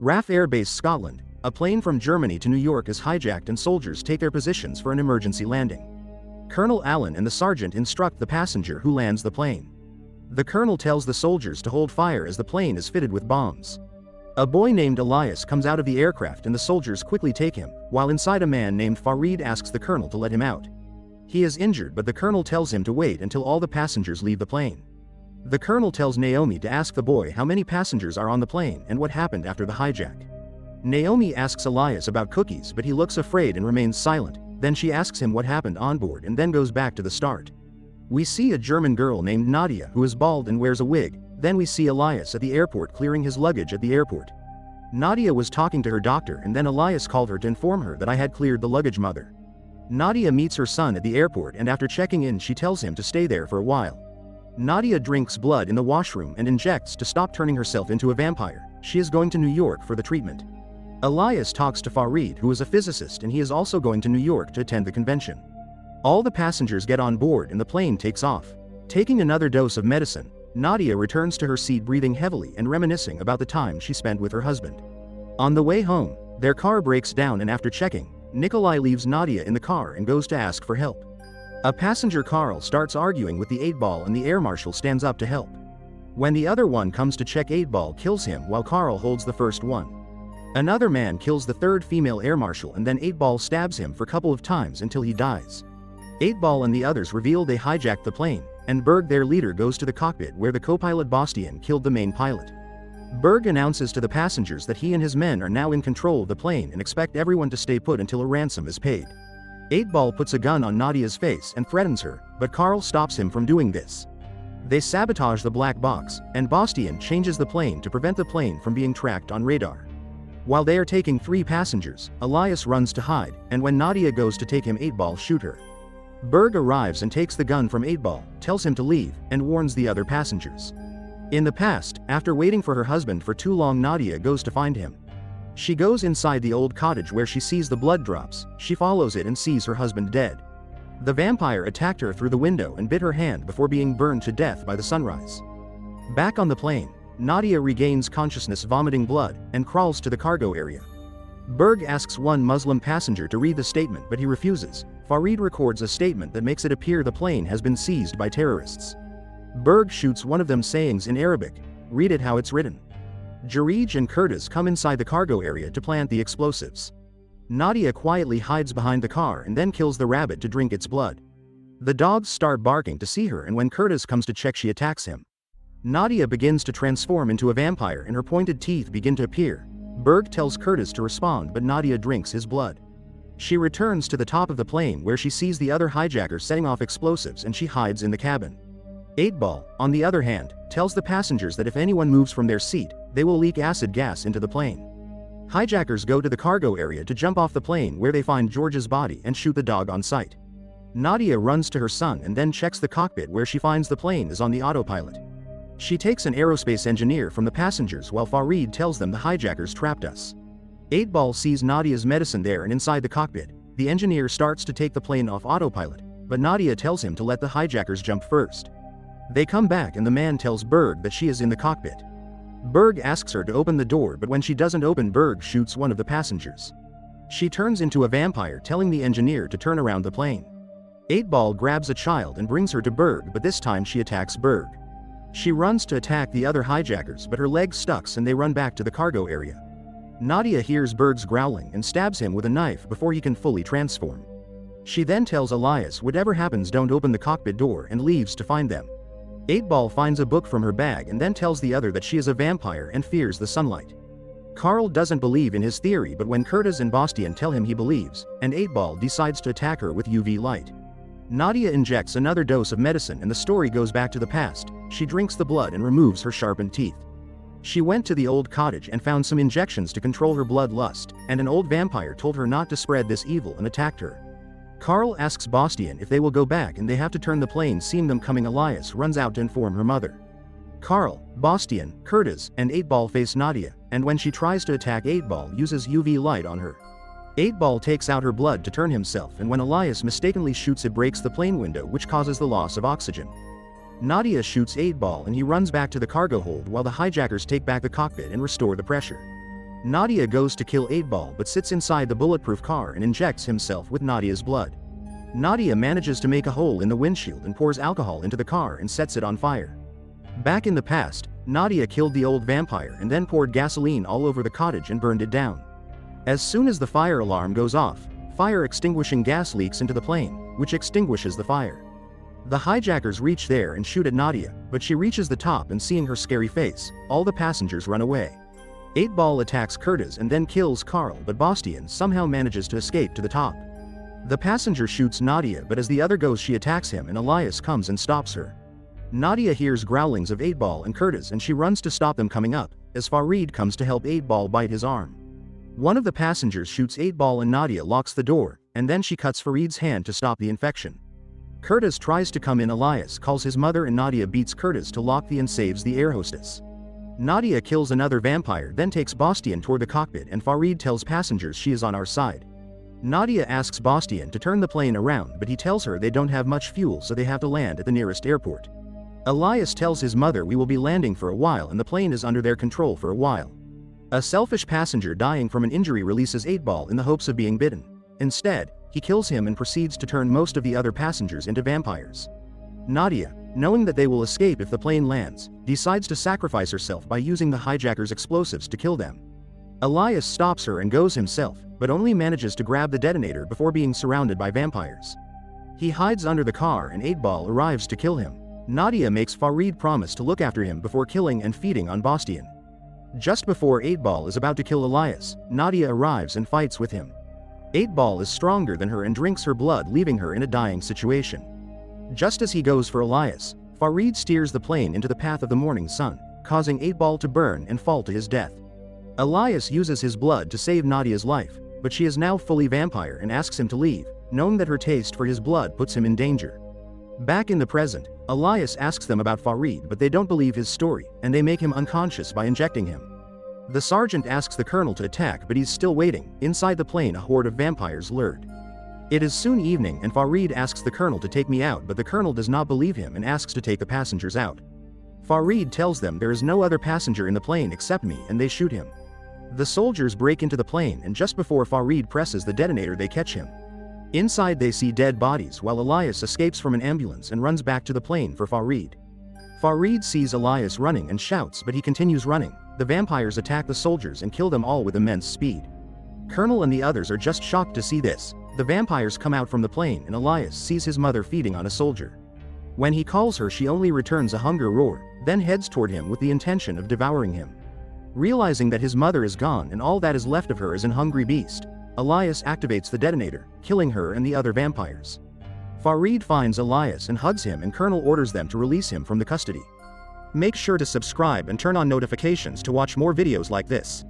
RAF Air Base, Scotland. A plane from Germany to New York is hijacked and soldiers take their positions for an emergency landing. Colonel Allen and the sergeant instruct the passenger who lands the plane. The colonel tells the soldiers to hold fire as the plane is fitted with bombs. A boy named Elias comes out of the aircraft and the soldiers quickly take him, while inside a man named Farid asks the colonel to let him out. He is injured, but the colonel tells him to wait until all the passengers leave the plane. The colonel tells Naomi to ask the boy how many passengers are on the plane and what happened after the hijack. Naomi asks Elias about cookies, but he looks afraid and remains silent. Then she asks him what happened on board and then goes back to the start. We see a German girl named Nadia who is bald and wears a wig. Then we see Elias at the airport clearing his luggage at the airport. Nadia was talking to her doctor and then Elias called her to inform her that I had cleared the luggage. Mother. Nadia meets her son at the airport and after checking in she tells him to stay there for a while. Nadia drinks blood in the washroom and injects to stop turning herself into a vampire. She is going to New York for the treatment. Elias talks to Farid, who is a physicist, and he is also going to New York to attend the convention. All the passengers get on board and the plane takes off. Taking another dose of medicine, Nadia returns to her seat breathing heavily and reminiscing about the time she spent with her husband. On the way home, their car breaks down and after checking, Nikolai leaves Nadia in the car and goes to ask for help. A passenger, Carl, starts arguing with the 8-ball and the air marshal stands up to help. When the other one comes to check, 8-ball kills him while Carl holds the first one. Another man kills the third female air marshal and then 8-ball stabs him for a couple of times until he dies. 8-ball and the others reveal they hijacked the plane, and Berg, their leader, goes to the cockpit where the co-pilot Bastian killed the main pilot. Berg announces to the passengers that he and his men are now in control of the plane and expect everyone to stay put until a ransom is paid. 8-ball puts a gun on Nadia's face and threatens her, but Carl stops him from doing this. They sabotage the black box, and Bastian changes the plane to prevent the plane from being tracked on radar. While they are taking 3 passengers, Elias runs to hide, and when Nadia goes to take him, 8-ball shoot her. Berg arrives and takes the gun from 8-ball, tells him to leave, and warns the other passengers. In the past, after waiting for her husband for too long, Nadia goes to find him. She goes inside the old cottage where she sees the blood drops. She follows it and sees her husband dead. The vampire attacked her through the window and bit her hand before being burned to death by the sunrise. Back on the plane, Nadia regains consciousness, vomiting blood, and crawls to the cargo area. Berg asks one Muslim passenger to read the statement, but he refuses. Farid records a statement that makes it appear the plane has been seized by terrorists. Berg shoots one of them, sayings in Arabic. Read it how it's written. Jarij and Curtis come inside the cargo area to plant the explosives. Nadia quietly hides behind the car and then kills the rabbit to drink its blood. The dogs start barking to see her, and when Curtis comes to check, she attacks him. Nadia begins to transform into a vampire and her pointed teeth begin to appear. Berg tells Curtis to respond, but Nadia drinks his blood. She returns to the top of the plane where she sees the other hijackers setting off explosives and she hides in the cabin. 8-ball, on the other hand, tells the passengers that if anyone moves from their seat, they will leak acid gas into the plane. Hijackers go to the cargo area to jump off the plane where they find George's body and shoot the dog on sight. Nadia runs to her son and then checks the cockpit where she finds the plane is on the autopilot. She takes an aerospace engineer from the passengers while Farid tells them the hijackers trapped us. 8-ball sees Nadia's medicine there and inside the cockpit. The engineer starts to take the plane off autopilot, but Nadia tells him to let the hijackers jump first. They come back and the man tells Berg that she is in the cockpit. Berg asks her to open the door, but when she doesn't open, Berg shoots one of the passengers. She turns into a vampire, telling the engineer to turn around the plane. 8-ball grabs a child and brings her to Berg, but this time she attacks Berg. She runs to attack the other hijackers, but her leg stucks and they run back to the cargo area. Nadia hears Berg's growling and stabs him with a knife before he can fully transform. She then tells Elias whatever happens, don't open the cockpit door, and leaves to find them. 8-ball finds a book from her bag and then tells the other that she is a vampire and fears the sunlight. Carl doesn't believe in his theory, but when Curtis and Bastian tell him, he believes, and 8-ball decides to attack her with UV light. Nadia injects another dose of medicine and the story goes back to the past. She drinks the blood and removes her sharpened teeth. She went to the old cottage and found some injections to control her bloodlust, and an old vampire told her not to spread this evil and attacked her. Carl asks Bastian if they will go back and they have to turn the plane. Seeing them coming, Elias runs out to inform her mother. Carl, Bastian, Curtis, and 8-ball face Nadia, and when she tries to attack, 8-ball uses UV light on her. 8-ball takes out her blood to turn himself, and when Elias mistakenly shoots, it breaks the plane window, which causes the loss of oxygen. Nadia shoots 8-ball and he runs back to the cargo hold while the hijackers take back the cockpit and restore the pressure. Nadia goes to kill 8-Ball but sits inside the bulletproof car and injects himself with Nadia's blood. Nadia manages to make a hole in the windshield and pours alcohol into the car and sets it on fire. Back in the past, Nadia killed the old vampire and then poured gasoline all over the cottage and burned it down. As soon as the fire alarm goes off, fire extinguishing gas leaks into the plane, which extinguishes the fire. The hijackers reach there and shoot at Nadia, but she reaches the top and seeing her scary face, all the passengers run away. 8-Ball attacks Curtis and then kills Carl, but Bastian somehow manages to escape to the top. The passenger shoots Nadia, but as the other goes she attacks him and Elias comes and stops her. Nadia hears growlings of 8-Ball and Curtis and she runs to stop them coming up, as Farid comes to help 8-Ball bite his arm. One of the passengers shoots 8-Ball and Nadia locks the door, and then she cuts Farid's hand to stop the infection. Curtis tries to come in. Elias calls his mother and Nadia beats Curtis to lock and saves the air hostess. Nadia kills another vampire, then takes Bastian toward the cockpit and Farid tells passengers she is on our side. Nadia asks Bastian to turn the plane around, but he tells her they don't have much fuel so they have to land at the nearest airport. Elias tells his mother we will be landing for a while and the plane is under their control for a while. A selfish passenger dying from an injury releases 8-Ball in the hopes of being bitten. Instead, he kills him and proceeds to turn most of the other passengers into vampires. Nadia, knowing that they will escape if the plane lands, decides to sacrifice herself by using the hijackers' explosives to kill them. Elias stops her and goes himself, but only manages to grab the detonator before being surrounded by vampires. He hides under the car and 8-Ball arrives to kill him. Nadia makes Farid promise to look after him before killing and feeding on Bastian. Just before 8-Ball is about to kill Elias, Nadia arrives and fights with him. 8-Ball is stronger than her and drinks her blood, leaving her in a dying situation. Just as he goes for Elias, Farid steers the plane into the path of the morning sun, causing 8-Ball to burn and fall to his death. Elias uses his blood to save Nadia's life, but she is now fully vampire and asks him to leave, knowing that her taste for his blood puts him in danger. Back in the present, Elias asks them about Farid, but they don't believe his story, and they make him unconscious by injecting him. The sergeant asks the colonel to attack, but he's still waiting. Inside the plane, a horde of vampires lured. It is soon evening and Farid asks the colonel to take me out, but the colonel does not believe him and asks to take the passengers out. Farid tells them there is no other passenger in the plane except me and they shoot him. The soldiers break into the plane and just before Farid presses the detonator they catch him. Inside they see dead bodies while Elias escapes from an ambulance and runs back to the plane for Farid. Farid sees Elias running and shouts, but he continues running. The vampires attack the soldiers and kill them all with immense speed. Colonel and the others are just shocked to see this. The vampires come out from the plane and Elias sees his mother feeding on a soldier. When he calls her she only returns a hunger roar, then heads toward him with the intention of devouring him. Realizing that his mother is gone and all that is left of her is an hungry beast, Elias activates the detonator, killing her and the other vampires. Farid finds Elias and hugs him and Colonel orders them to release him from the custody. Make sure to subscribe and turn on notifications to watch more videos like this.